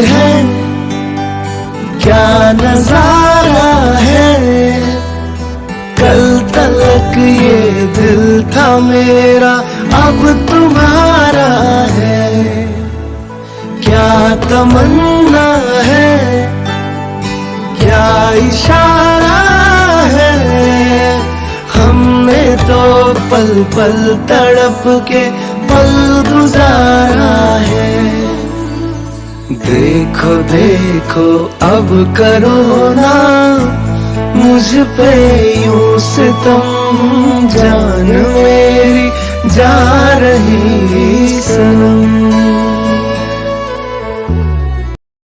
है, क्या नजारा है। कल तक ये दिल था मेरा, अब तुम्हारा है। क्या तमन्ना है, क्या इशारा है। हमने तो पल पल तड़प के पल गुजारा है। देखो देखो अब करो ना मुझ पे यूं सितम, जान मेरी जा रही सनम।